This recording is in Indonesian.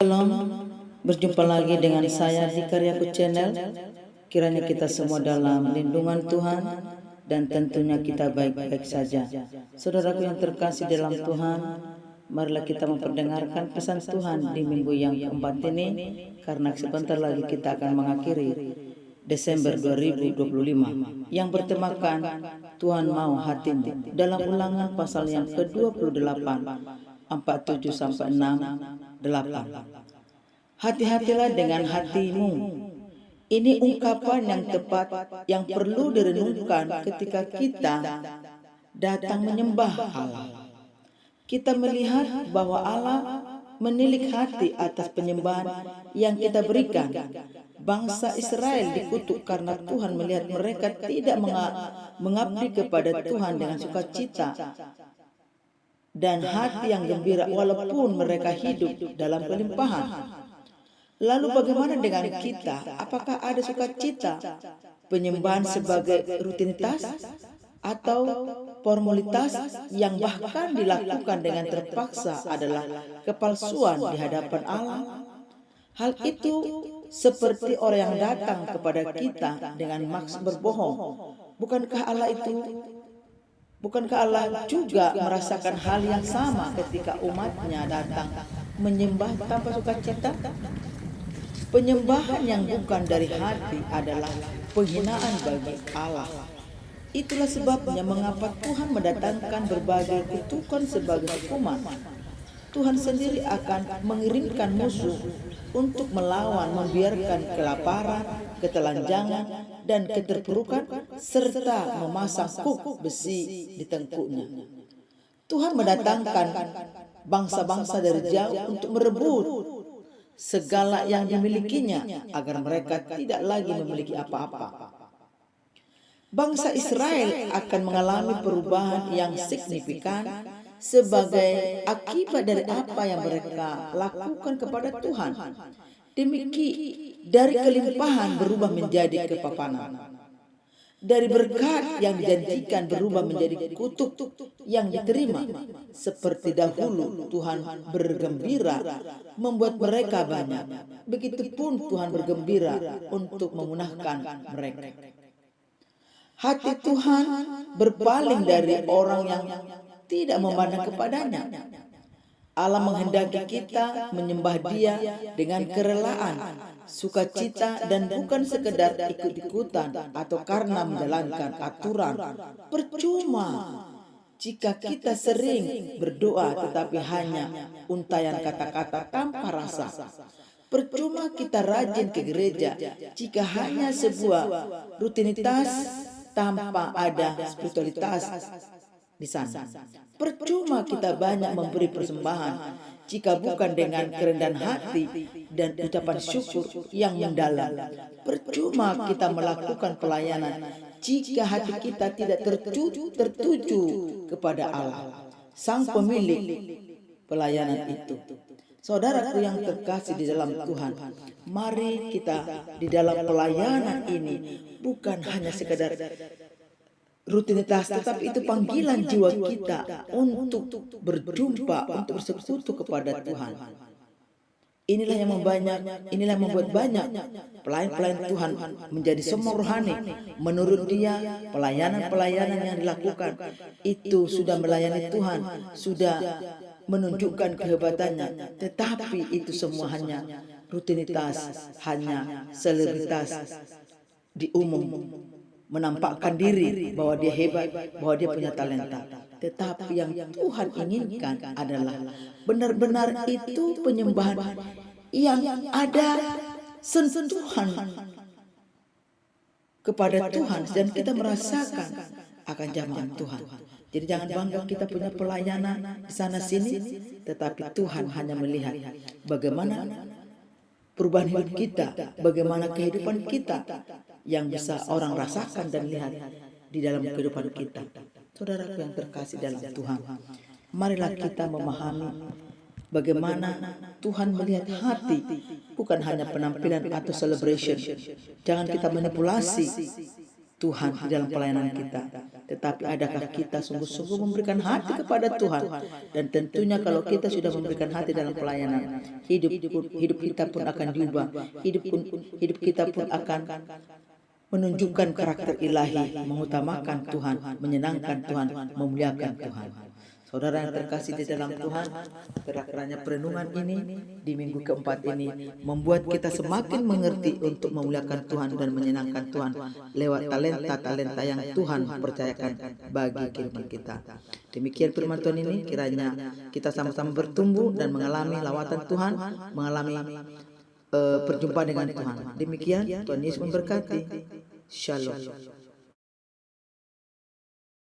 Shalom, berjumpa lagi dengan saya di Karyaku Channel. Kiranya kita semua dalam lindungan Tuhan dan tentunya kita baik-baik saja. Saudaraku yang terkasih dalam Tuhan, marilah kita memperdengarkan pesan Tuhan di minggu yang keempat ini, karena sebentar lagi kita akan mengakhiri Desember 2025 yang bertemakan Tuhan mau hatimu, dalam Ulangan pasal yang ke-28 47-6 8. Hati-hatilah dengan hatimu. Ini ungkapan yang tepat yang perlu direnungkan ketika kita datang menyembah Allah. Kita melihat bahwa Allah menilik hati atas penyembahan yang kita berikan. Bangsa Israel dikutuk karena Tuhan melihat mereka tidak mengabdi kepada Tuhan dengan sukacita dan hati yang gembira walaupun mereka hidup dalam kelimpahan. Lalu bagaimana dengan kita? Apakah ada sukacita penyembahan sebagai rutinitas atau formalitas yang bahkan dilakukan dengan terpaksa adalah kepalsuan di hadapan Allah? Hal itu seperti orang yang datang kepada kita dengan maksud berbohong. Bukankah Allah juga merasakan hal yang sama ketika umatnya datang menyembah tanpa sukacita? Penyembahan yang bukan dari hati adalah penghinaan bagi Allah. Itulah sebabnya mengapa Tuhan mendatangkan berbagai kutukan sebagai hukuman. Tuhan sendiri akan mengirimkan musuh untuk melawan, membiarkan kelaparan, ketelanjangan, dan keterpurukan, serta memasang kuk besi di tengkuknya. Tuhan mendatangkan bangsa-bangsa dari jauh untuk merebut segala yang dimilikinya agar mereka tidak lagi memiliki apa-apa. Bangsa Israel akan mengalami perubahan yang signifikan sebagai akibat dari apa yang mereka lakukan kepada Tuhan. Demikian dari kelimpahan berubah menjadi kepapanan. Dari berkat yang dijanjikan berubah menjadi kutuk yang diterima. Seperti dahulu Tuhan bergembira membuat mereka banyak, begitupun Tuhan bergembira untuk memunahkan mereka. Hati Tuhan berpaling dari orang yang tidak memandang kepadanya. Allah menghendaki kita menyembah Dia dengan kerelaan, sukacita, dan bukan sekedar ikut-ikutan atau karena menjalankan aturan. Percuma jika kita sering berdoa tetapi hanya untayan kata-kata tanpa rasa. Percuma kita rajin ke gereja jika hanya sebuah rutinitas tanpa ada spiritualitas di sana. Percuma kita banyak memberi persembahan jika bukan dengan kerendahan hati dan ucapan syukur yang mendalam. Percuma kita melakukan pelayanan jika hati kita tidak tertuju kepada Allah, Sang Pemilik pelayanan itu. Saudaraku yang terkasih di dalam Tuhan, mari kita di dalam pelayanan ini bukan hanya sekedar rutinitas, tetapi itu panggilan jiwa kita untuk berjumpa, untuk bersekutu kepada Tuhan. Inilah yang membuat banyak pelayan-pelayan Tuhan menjadi sombong rohani. Menurut dia, pelayanan-pelayanan yang dilakukan itu sudah melayani Tuhan, sudah menunjukkan kehebatannya, tetapi itu semua hanya rutinitas, hanya selebritas di umum, menampakkan diri bahwa dia hebat, bahwa dia punya talenta. Tetapi yang Tuhan inginkan adalah benar-benar itu penyembahan yang ada sentuhan kepada Tuhan dan kita merasakan akan jamaah Tuhan. Jadi jangan bangga kita punya pelayanan di sana sini, tetapi Tuhan hanya melihat bagaimana perubahan hidup kita, bagaimana kehidupan kita yang bisa orang rasakan dan lihat di dalam kehidupan kita. Saudaraku yang terkasih dalam Tuhan, marilah kita memahami bagaimana Tuhan melihat hati, bukan hanya penampilan atau celebration. Jangan kita manipulasi Tuhan di dalam pelayanan kita, Tetapi adakah kita sungguh-sungguh memberikan hati kepada Tuhan? Dan tentunya kalau kita sudah memberikan hati dalam pelayanan, hidup kita pun akan diubah. Hidup kita pun akan menunjukkan karakter ilahi, mengutamakan Tuhan, menyenangkan Tuhan, memuliakan Tuhan. Saudara yang terkasih di dalam Tuhan, kiranya perenungan ini di minggu keempat ini membuat kita semakin mengerti untuk memuliakan Tuhan dan menyenangkan Tuhan lewat talenta-talenta yang Tuhan percayakan bagi kehidupan kita. Demikian firman Tuhan ini, kiranya kita sama-sama bertumbuh dan mengalami lawatan Tuhan, mengalami perjumpaan dengan Tuhan. Demikian, Tuhan Yesus memberkati. Shalom.